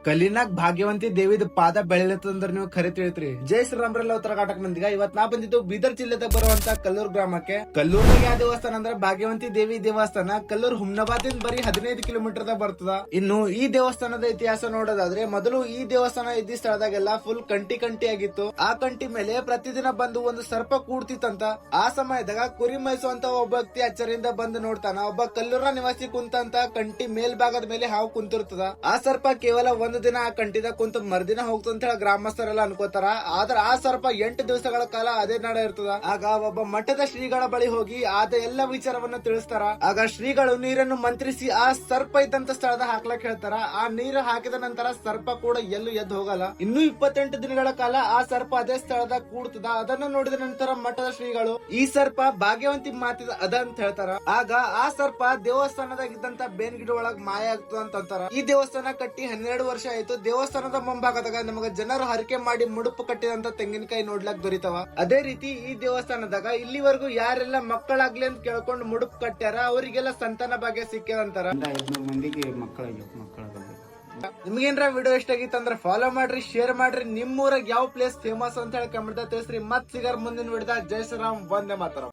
ಕಲ್ಲಿನಾಗ್ ಭಾಗ್ಯವಂತಿ ದೇವಿದ ಪಾದ ಬೆಳೆಲತ್ತಂದ್ರ ನೀವು ಖರೆ ತಿಳಿತ್ರಿ. ಜೈ ಶ್ರೀರಾಮ್ರಲ್ಲ ಉತ್ತರ ಕರ್ನಾಟಕ ಮಂದಿಗ ಇವತ್ ನಾ ಬಂದಿದ್ದು ಬೀದರ್ ಜಿಲ್ಲೆದಾಗ ಬರುವಂತ ಕಲ್ಲೂರ್ ಗ್ರಾಮಕ್ಕೆ. ಕಲ್ಲೂರ್ನಾಗ ಯಾವ ದೇವಸ್ಥಾನ ಅಂದ್ರ ಭಾಗ್ಯವಂತಿ ದೇವಿ ದೇವಸ್ಥಾನ. ಕಲ್ಲೂರ್ ಹುಮ್ನಾಬಾದಿಂದ ಬರೀ 15 ಕಿಲೋಮೀಟರ್ ಬರ್ತದ. ಇನ್ನು ಈ ದೇವಸ್ಥಾನದ ಇತಿಹಾಸ ನೋಡೋದಾದ್ರೆ ಮೊದಲು ಈ ದೇವಸ್ಥಾನ ಇದ್ದ ಸ್ಥಳದಾಗೆಲ್ಲ ಫುಲ್ ಕಂಟಿ ಕಂಟಿ ಆಗಿತ್ತು. ಆ ಕಂಟಿ ಮೇಲೆ ಪ್ರತಿದಿನ ಬಂದು ಒಂದು ಸರ್ಪ ಕೂಡ್ತಿತ್ತಂತ. ಆ ಸಮಯದಾಗ ಕುರಿ ಮೈಸುವಂತ ಒಬ್ಬ ವ್ಯಕ್ತಿ ಅಚ್ಚರಿಯಿಂದ ಬಂದು ನೋಡ್ತಾನ. ಒಬ್ಬ ಕಲ್ಲೂರ ನಿವಾಸಿ ಕುಂತಂತ ಕಂಟಿ ಮೇಲ್ಭಾಗದ ಮೇಲೆ ಹಾವು ಕುಂತಿರ್ತದ. ಆ ಸರ್ಪ ಕೇವಲ ಒಂದು ದಿನ ಆ ಕಂಟಿದ ಕುಂತ ಮರ್ದಿನ ಹೋಗ್ತಂತ ಹೇಳಿ ಗ್ರಾಮಸ್ಥರೆಲ್ಲ ಅನ್ಕೋತಾರ. ಆದ್ರ ಆ ಸರ್ಪ 8 ದಿವಸಗಳ ಕಾಲ ಅದೇ ನಡ ಇರ್ತದ. ಆಗ ಒಬ್ಬ ಮಠದ ಶ್ರೀಗಳ ಬಳಿ ಹೋಗಿ ಆದ ಎಲ್ಲ ವಿಚಾರವನ್ನ ತಿಳಿಸ್ತಾರ. ಆಗ ಶ್ರೀಗಳು ನೀರನ್ನು ಮಂತ್ರಿಸಿ ಆ ಸರ್ಪ ಇದ್ದಂತ ಸ್ಥಳದ ಹಾಕ್ಲಕ್ ಹೇಳ್ತಾರ. ಆ ನೀರು ಹಾಕಿದ ನಂತರ ಸರ್ಪ ಕೂಡ ಎಲ್ಲೂ ಎದ್ದು ಹೋಗಲ್ಲ. ಇನ್ನು 28 ದಿನಗಳ ಕಾಲ ಆ ಸರ್ಪ ಅದೇ ಸ್ಥಳದಾಗ ಕೂಡ್ತದ. ಅದನ್ನು ನೋಡಿದ ನಂತರ ಮಠದ ಶ್ರೀಗಳು ಈ ಸರ್ಪ ಭಾಗ್ಯವಂತಿ ಮಾತಿದ ಅದ ಅಂತ ಹೇಳ್ತಾರ. ಆಗ ಆ ಸರ್ಪ ದೇವಸ್ಥಾನದಾಗ ಇದ್ದಂತ ಬೇನ್ ಗಿಡ ಒಳಗ್ ಮಾಯ ಆಗ್ತದ ಅಂತ ಅಂತಾರ. ಈ ದೇವಸ್ಥಾನ ಕಟ್ಟಿ 12 ವರ್ಷ ಆಯ್ತು. ದೇವಸ್ಥಾನದ ಮುಂಭಾಗದಾಗ ನಮಗ ಜನರು ಹರಕೆ ಮಾಡಿ ಮುಡುಪು ಕಟ್ಟಿದಂತ ತೆಂಗಿನಕಾಯಿ ನೋಡ್ಲಕ್ ದೊರಿತಾವ. ಅದೇ ರೀತಿ ಈ ದೇವಸ್ಥಾನದಾಗ ಇಲ್ಲಿವರೆಗೂ ಯಾರೆಲ್ಲ ಮಕ್ಕಳಾಗ್ಲಿ ಅಂತ ಕೇಳ್ಕೊಂಡು ಮುಡುಪು ಕಟ್ಟ್ಯಾರ ಅವರಿಗೆಲ್ಲ ಸಂತಾನ ಭಾಗ್ಯ ಸಿಕ್ಕದಂತಾರ. 500 ಮಂದಿಗೆ ಮಕ್ಕಳ ನಿಮ್ಗೇನ್ರ ವಿಡಿಯೋ ಇಷ್ಟ ಆಗಿತ್ತು ಅಂದ್ರೆ ಫಾಲೋ ಮಾಡ್ರಿ, ಶೇರ್ ಮಾಡ್ರಿ. ನಿಮ್ಮೂರಾಗ ಯಾವ ಪ್ಲೇಸ್ ಫೇಮಸ್ ಅಂತ ಹೇಳಿ ಕಮೆಂಟ್ ತಿಳಿಸ್ರಿ. ಮತ್ ಸಿಗರ್ ಮುಂದಿನ ವಿಡಿಯೋದಾಗ. ಜೈ ಶ್ರೀರಾಮ್, ವಂದೇ ಮಾತರಂ.